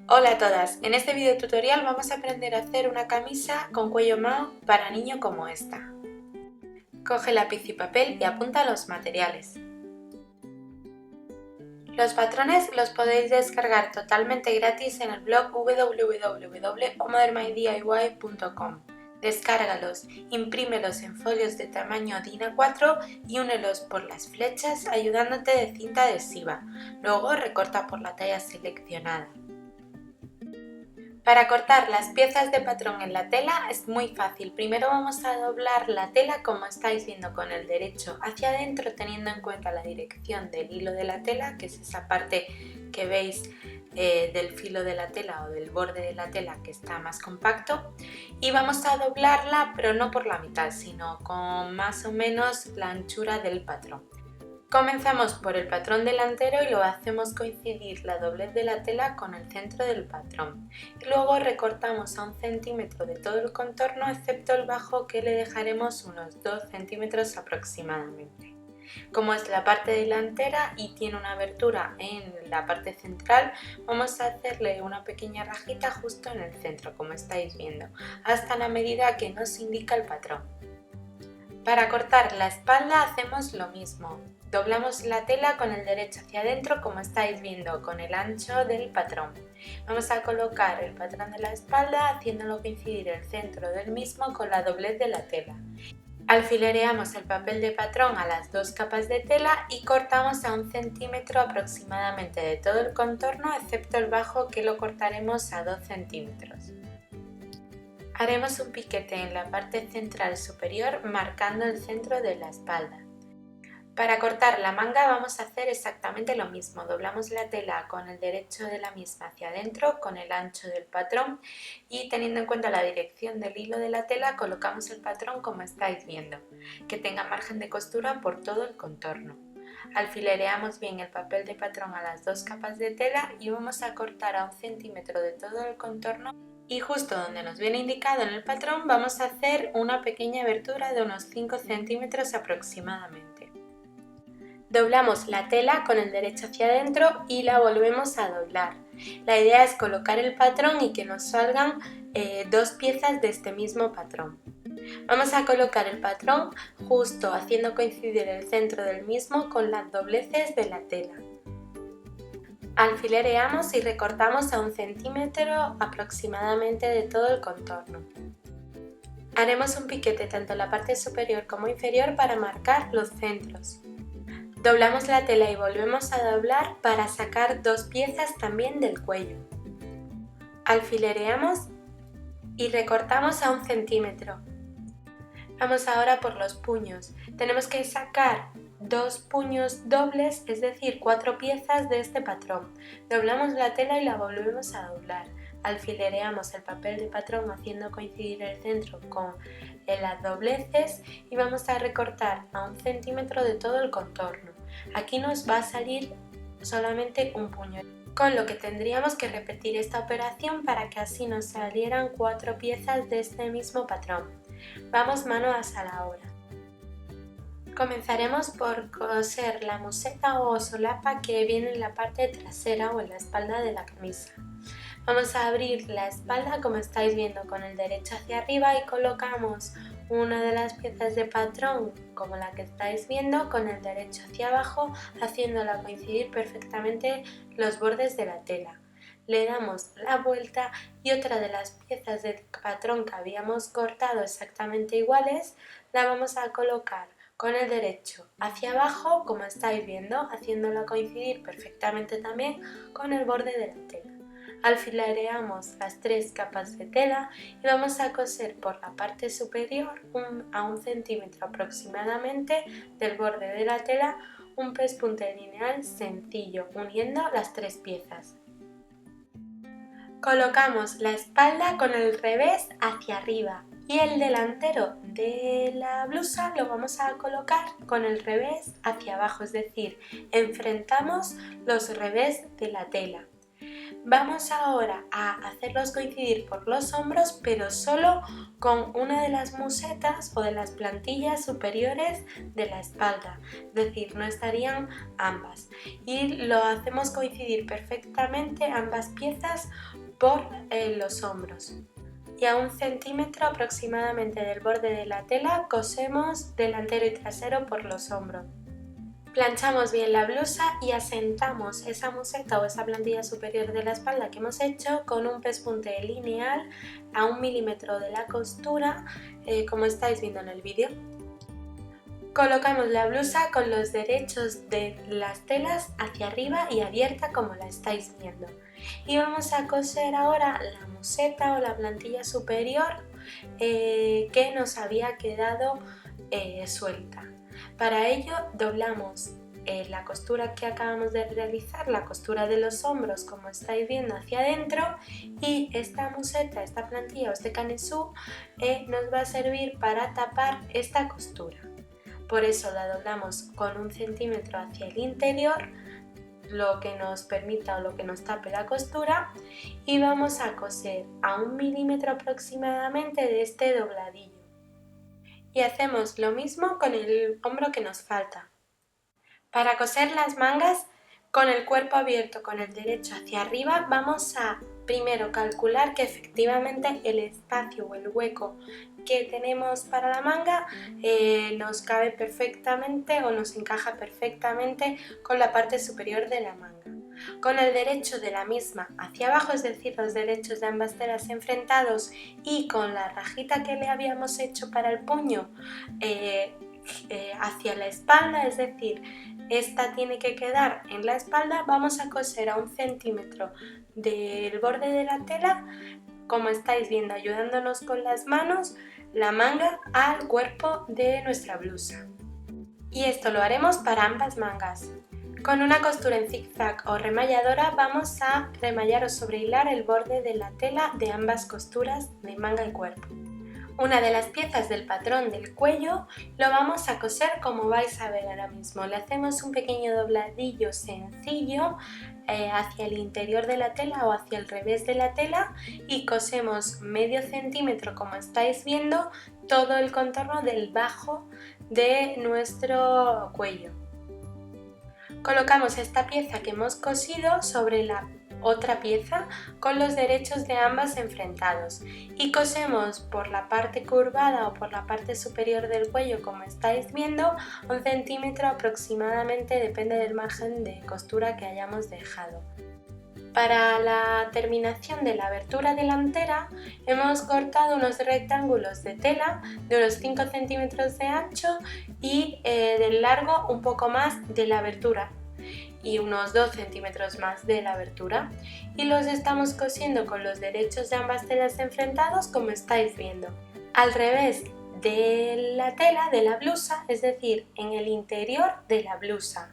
Hola a todas, en este video tutorial vamos a aprender a hacer una camisa con cuello mao para niño como esta. Coge lápiz y papel y apunta los materiales. Los patrones los podéis descargar totalmente gratis en el blog www.omothermydiy.com. Descárgalos, imprímelos en folios de tamaño DIN A4 y únelos por las flechas ayudándote de cinta adhesiva. Luego recorta por la talla seleccionada. Para cortar las piezas de patrón en la tela es muy fácil. Primero vamos a doblar la tela como estáis viendo con el derecho hacia adentro, teniendo en cuenta la dirección del hilo de la tela, que es esa parte que veis del filo de la tela o del borde de la tela que está más compacto, y vamos a doblarla pero no por la mitad, sino con más o menos la anchura del patrón. Comenzamos por el patrón delantero y lo hacemos coincidir la doblez de la tela con el centro del patrón. Y luego recortamos a 1 centímetro de todo el contorno excepto el bajo, que le dejaremos unos 2 centímetros aproximadamente. Como es la parte delantera y tiene una abertura en la parte central, vamos a hacerle una pequeña rajita justo en el centro, como estáis viendo, hasta la medida que nos indica el patrón. Para cortar la espalda hacemos lo mismo. Doblamos la tela con el derecho hacia adentro, como estáis viendo, con el ancho del patrón. Vamos a colocar el patrón de la espalda haciéndolo coincidir el centro del mismo con la doblez de la tela. Alfilereamos el papel de patrón a las 2 capas de tela y cortamos a 1 centímetro aproximadamente de todo el contorno excepto el bajo, que lo cortaremos a 2 centímetros. Haremos un piquete en la parte central superior marcando el centro de la espalda. Para cortar la manga vamos a hacer exactamente lo mismo. Doblamos la tela con el derecho de la misma hacia adentro con el ancho del patrón y, teniendo en cuenta la dirección del hilo de la tela, colocamos el patrón como estáis viendo, que tenga margen de costura por todo el contorno. Alfilereamos bien el papel de patrón a las 2 capas de tela y vamos a cortar a 1 centímetro de todo el contorno, y justo donde nos viene indicado en el patrón vamos a hacer una pequeña abertura de unos 5 centímetros aproximadamente. Doblamos la tela con el derecho hacia adentro y la volvemos a doblar. La idea es colocar el patrón y que nos salgan 2 piezas de este mismo patrón. Vamos a colocar el patrón justo haciendo coincidir el centro del mismo con las dobleces de la tela. Alfilereamos y recortamos a 1 centímetro aproximadamente de todo el contorno. Haremos un piquete tanto en la parte superior como inferior para marcar los centros. Doblamos la tela y volvemos a doblar para sacar 2 piezas también del cuello. Alfilereamos y recortamos a 1 centímetro. Vamos ahora por los puños. Tenemos que sacar 2 puños dobles, es decir, 4 piezas de este patrón. Doblamos la tela y la volvemos a doblar. Alfilereamos el papel de patrón haciendo coincidir el centro con las dobleces y vamos a recortar a 1 centímetro de todo el contorno. Aquí nos va a salir solamente un puño, con lo que tendríamos que repetir esta operación para que así nos salieran 4 piezas de este mismo patrón. Vamos manos a la obra. Comenzaremos por coser la museta o solapa que viene en la parte trasera o en la espalda de la camisa. Vamos a abrir la espalda como estáis viendo con el derecho hacia arriba y colocamos una de las piezas de patrón como la que estáis viendo con el derecho hacia abajo, haciéndola coincidir perfectamente los bordes de la tela. Le damos la vuelta y otra de las piezas de patrón que habíamos cortado exactamente iguales la vamos a colocar con el derecho hacia abajo como estáis viendo, haciéndola coincidir perfectamente también con el borde de la tela. Alfilereamos las 3 capas de tela y vamos a coser por la parte superior a 1 centímetro aproximadamente del borde de la tela un pespunte lineal sencillo uniendo las 3 piezas. Colocamos la espalda con el revés hacia arriba y el delantero de la blusa lo vamos a colocar con el revés hacia abajo, es decir, enfrentamos los revés de la tela. Vamos ahora a hacerlos coincidir por los hombros, pero solo con una de las musetas o de las plantillas superiores de la espalda, es decir, no estarían ambas. Y lo hacemos coincidir perfectamente ambas piezas por los hombros. Y a 1 centímetro aproximadamente del borde de la tela cosemos delantero y trasero por los hombros. Planchamos bien la blusa y asentamos esa museta o esa plantilla superior de la espalda que hemos hecho con un pespunte lineal a 1 milímetro de la costura, como estáis viendo en el vídeo. Colocamos la blusa con los derechos de las telas hacia arriba y abierta como la estáis viendo. Y vamos a coser ahora la museta o la plantilla superior que nos había quedado suelta. Para ello doblamos la costura que acabamos de realizar, la costura de los hombros como estáis viendo hacia adentro, y esta museta, esta plantilla o este canesú nos va a servir para tapar esta costura. Por eso la doblamos con 1 centímetro hacia el interior, lo que nos permita o lo que nos tape la costura, y vamos a coser a 1 milímetro aproximadamente de este dobladillo. Y hacemos lo mismo con el hombro que nos falta. Para coser las mangas con el cuerpo abierto con el derecho hacia arriba, vamos a primero calcular que efectivamente el espacio o el hueco que tenemos para la manga nos cabe perfectamente o nos encaja perfectamente con la parte superior de la manga. Con el derecho de la misma hacia abajo, es decir, los derechos de ambas telas enfrentados, y con la rajita que le habíamos hecho para el puño hacia la espalda, es decir, esta tiene que quedar en la espalda, vamos a coser a 1 centímetro del borde de la tela, como estáis viendo, ayudándonos con las manos, la manga al cuerpo de nuestra blusa. Y esto lo haremos para ambas mangas. Con una costura en zigzag o remalladora vamos a remallar o sobrehilar el borde de la tela de ambas costuras de manga y cuerpo. Una de las piezas del patrón del cuello lo vamos a coser como vais a ver ahora mismo. Le hacemos un pequeño dobladillo sencillo hacia el interior de la tela o hacia el revés de la tela y cosemos medio centímetro, como estáis viendo, todo el contorno del bajo de nuestro cuello. Colocamos esta pieza que hemos cosido sobre la otra pieza con los derechos de ambas enfrentados y cosemos por la parte curvada o por la parte superior del cuello, como estáis viendo, 1 centímetro aproximadamente, depende del margen de costura que hayamos dejado. Para la terminación de la abertura delantera hemos cortado unos rectángulos de tela de unos 5 centímetros de ancho y del largo un poco más de la abertura y unos 2 centímetros más de la abertura, y los estamos cosiendo con los derechos de ambas telas enfrentados, como estáis viendo, al revés de la tela de la blusa, es decir, en el interior de la blusa.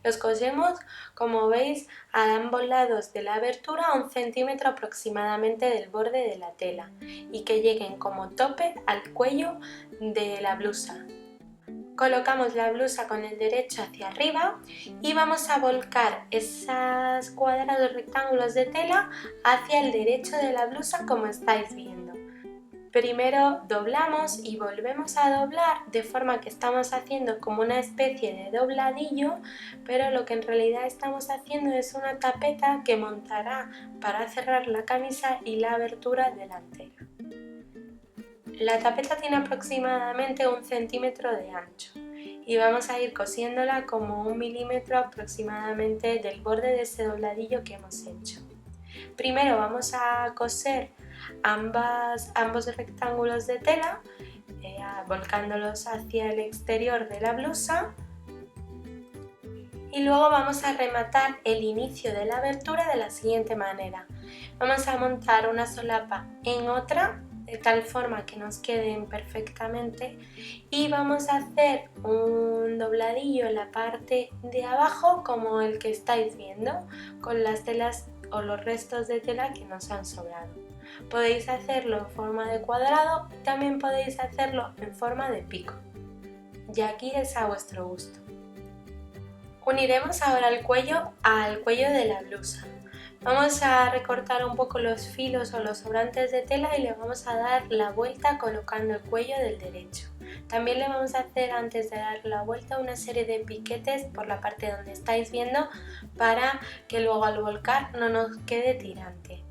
Los cosemos, como veis, a ambos lados de la abertura a 1 centímetro aproximadamente del borde de la tela y que lleguen como tope al cuello de la blusa. Colocamos la blusa con el derecho hacia arriba y vamos a volcar esos cuadrados rectángulos de tela hacia el derecho de la blusa, como estáis viendo. Primero doblamos y volvemos a doblar de forma que estamos haciendo como una especie de dobladillo, pero lo que en realidad estamos haciendo es una tapeta que montará para cerrar la camisa y la abertura delantera. La tapeta tiene aproximadamente 1 centímetro de ancho y vamos a ir cosiéndola como 1 milímetro aproximadamente del borde de ese dobladillo que hemos hecho. Primero vamos a coser ambos rectángulos de tela, volcándolos hacia el exterior de la blusa, y luego vamos a rematar el inicio de la abertura de la siguiente manera. Vamos a montar una solapa en otra de tal forma que nos queden perfectamente y vamos a hacer un dobladillo en la parte de abajo como el que estáis viendo, con las telas o los restos de tela que nos han sobrado. Podéis hacerlo en forma de cuadrado, también podéis hacerlo en forma de pico, y aquí es a vuestro gusto. Uniremos ahora el cuello al cuello de la blusa. Vamos a recortar un poco los filos o los sobrantes de tela y le vamos a dar la vuelta colocando el cuello del derecho. También le vamos a hacer, antes de dar la vuelta, una serie de piquetes por la parte donde estáis viendo para que luego al volcar no nos quede tirante.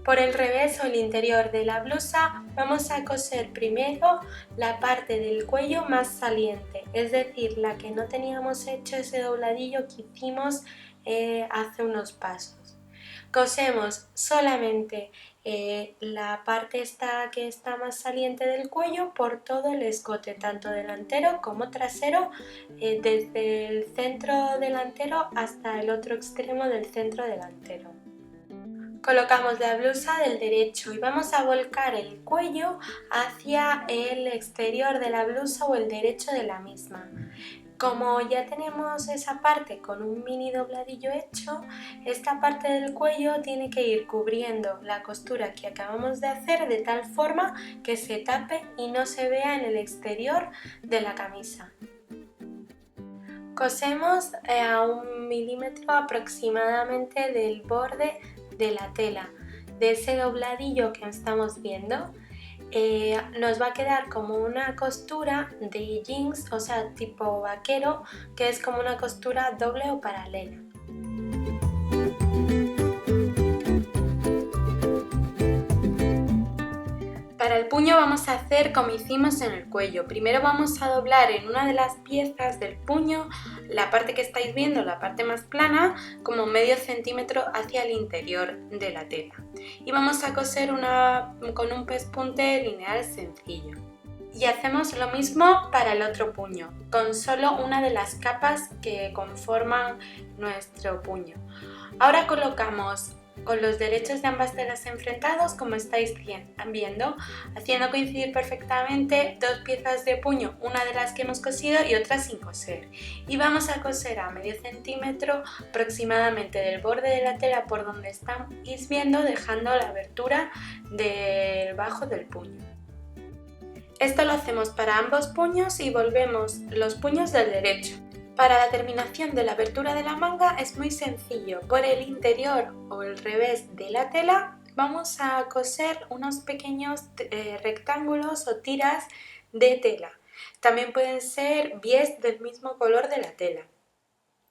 Por el revés o el interior de la blusa vamos a coser primero la parte del cuello más saliente, es decir, la que no teníamos hecho ese dobladillo que hicimos hace unos pasos. Cosemos solamente la parte que está más saliente del cuello por todo el escote, tanto delantero como trasero, desde el centro delantero hasta el otro extremo del centro delantero. Colocamos la blusa del derecho y vamos a volcar el cuello hacia el exterior de la blusa o el derecho de la misma. Como ya tenemos esa parte con un mini dobladillo hecho, esta parte del cuello tiene que ir cubriendo la costura que acabamos de hacer de tal forma que se tape y no se vea en el exterior de la camisa. Cosemos a 1 milímetro aproximadamente del borde de la tela, de ese dobladillo que estamos viendo. Nos va a quedar como una costura de jeans, o sea, tipo vaquero, que es como una costura doble o paralela. Para el puño vamos a hacer como hicimos en el cuello. Primero vamos a doblar en una de las piezas del puño la parte que estáis viendo, la parte más plana, como medio centímetro hacia el interior de la tela. Y vamos a coser con un pespunte lineal sencillo. Y hacemos lo mismo para el otro puño, con solo una de las capas que conforman nuestro puño. Ahora colocamos con los derechos de ambas telas enfrentados, como estáis viendo, haciendo coincidir perfectamente dos piezas de puño, una de las que hemos cosido y otra sin coser. Y vamos a coser a medio centímetro aproximadamente del borde de la tela por donde estáis viendo, dejando la abertura debajo del puño. Esto lo hacemos para ambos puños y volvemos los puños del derecho. Para la terminación de la abertura de la manga es muy sencillo. Por el interior o el revés de la tela vamos a coser unos pequeños rectángulos o tiras de tela. También pueden ser bies del mismo color de la tela.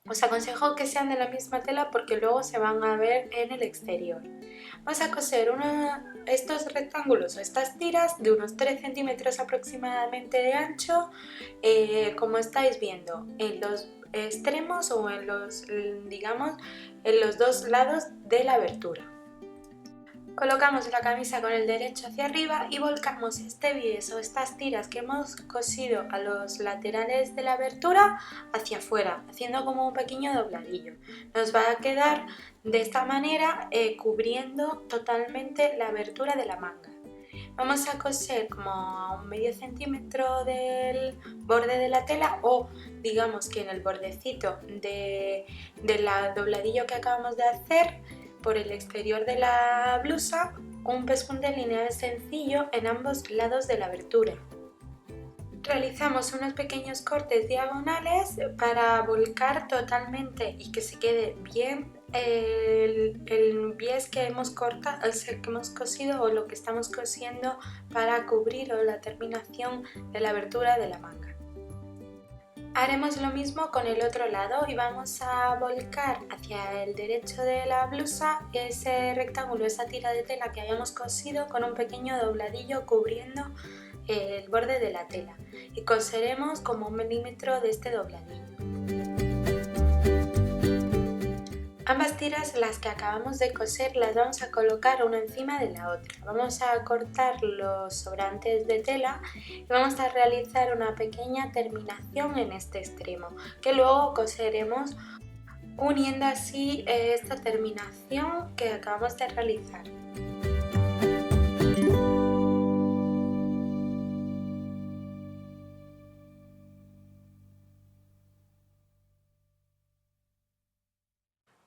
Os aconsejo que sean de la misma tela porque luego se van a ver en el exterior. Vamos a coser estos rectángulos o estas tiras de unos 3 centímetros aproximadamente de ancho, como estáis viendo, en los extremos o en los dos lados de la abertura. Colocamos la camisa con el derecho hacia arriba y volcamos este bies o estas tiras que hemos cosido a los laterales de la abertura hacia afuera, haciendo como un pequeño dobladillo. Nos va a quedar de esta manera cubriendo totalmente la abertura de la manga. Vamos a coser como a un medio centímetro del borde de la tela o digamos que en el bordecito del dobladillo que acabamos de hacer, por el exterior de la blusa, un pespunte lineal sencillo en ambos lados de la abertura. Realizamos unos pequeños cortes diagonales para volcar totalmente y que se quede bien el bies que hemos cosido o lo que estamos cosiendo para cubrir la terminación de la abertura de la manga. Haremos lo mismo con el otro lado y vamos a volcar hacia el derecho de la blusa ese rectángulo, esa tira de tela que habíamos cosido con un pequeño dobladillo cubriendo el borde de la tela y coseremos como 1 milímetro de este dobladillo. Ambas tiras, las que acabamos de coser, las vamos a colocar una encima de la otra. Vamos a cortar los sobrantes de tela y vamos a realizar una pequeña terminación en este extremo, que luego coseremos uniendo así esta terminación que acabamos de realizar.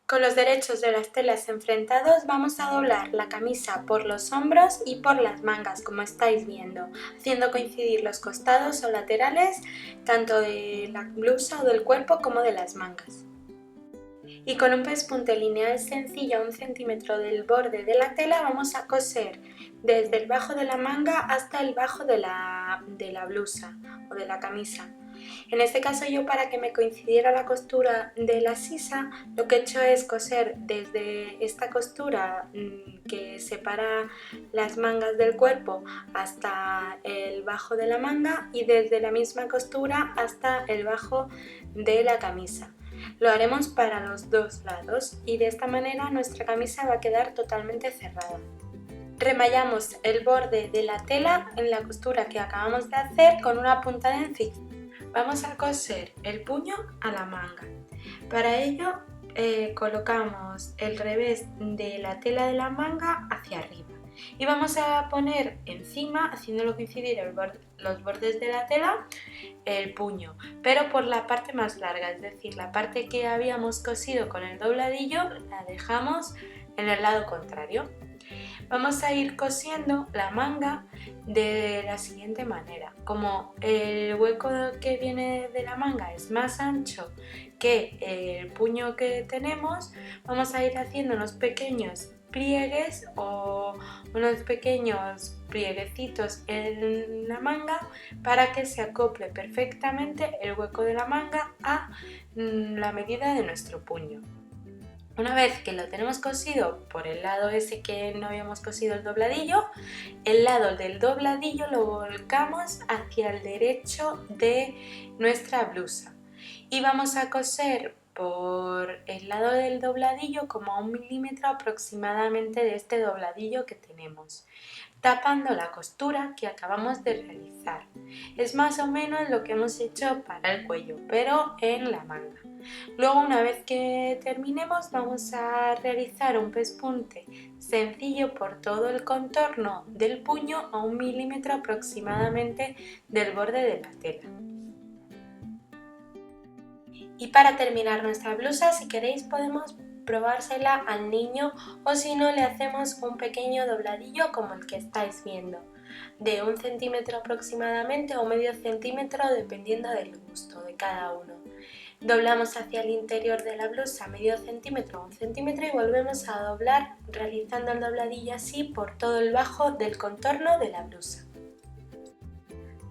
Con los derechos de las telas enfrentados vamos a doblar la camisa por los hombros y por las mangas, como estáis viendo, haciendo coincidir los costados o laterales tanto de la blusa o del cuerpo como de las mangas. Y con un pespunte lineal sencillo a 1 centímetro del borde de la tela vamos a coser desde el bajo de la manga hasta el bajo de la blusa o de la camisa. En este caso yo, para que me coincidiera la costura de la sisa, lo que he hecho es coser desde esta costura que separa las mangas del cuerpo hasta el bajo de la manga y desde la misma costura hasta el bajo de la camisa. Lo haremos para los dos lados y de esta manera nuestra camisa va a quedar totalmente cerrada. Remallamos el borde de la tela en la costura que acabamos de hacer con una punta de zigzag. Vamos a coser el puño a la manga. Para ello colocamos el revés de la tela de la manga hacia arriba y vamos a poner encima, haciéndolo coincidir los bordes de la tela, el puño, pero por la parte más larga, es decir, la parte que habíamos cosido con el dobladillo la dejamos en el lado contrario. Vamos a ir cosiendo la manga de la siguiente manera. Como el hueco que viene de la manga es más ancho que el puño que tenemos, vamos a ir haciendo unos pequeños pliegues o unos pequeños plieguecitos en la manga para que se acople perfectamente el hueco de la manga a la medida de nuestro puño. Una vez que lo tenemos cosido por el lado ese que no habíamos cosido el dobladillo, el lado del dobladillo lo volcamos hacia el derecho de nuestra blusa y vamos a coser por el lado del dobladillo como a 1 milímetro aproximadamente de este dobladillo que tenemos, tapando la costura que acabamos de realizar. Es más o menos lo que hemos hecho para el cuello, pero en la manga. Luego, una vez que terminemos, vamos a realizar un pespunte sencillo por todo el contorno del puño a 1 milímetro aproximadamente del borde de la tela. Y para terminar nuestra blusa, si queréis podemos probársela al niño o si no le hacemos un pequeño dobladillo como el que estáis viendo, de 1 centímetro aproximadamente o medio centímetro dependiendo del gusto de cada uno. Doblamos hacia el interior de la blusa medio centímetro o 1 centímetro y volvemos a doblar realizando el dobladillo así por todo el bajo del contorno de la blusa.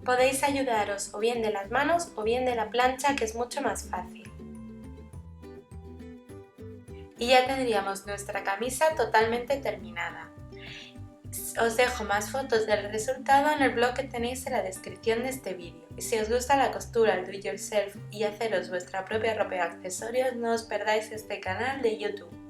Podéis ayudaros o bien de las manos o bien de la plancha, que es mucho más fácil. Y ya tendríamos nuestra camisa totalmente terminada. Os dejo más fotos del resultado en el blog que tenéis en la descripción de este vídeo. Y si os gusta la costura, el do it yourself y haceros vuestra propia ropa y accesorios, no os perdáis este canal de YouTube.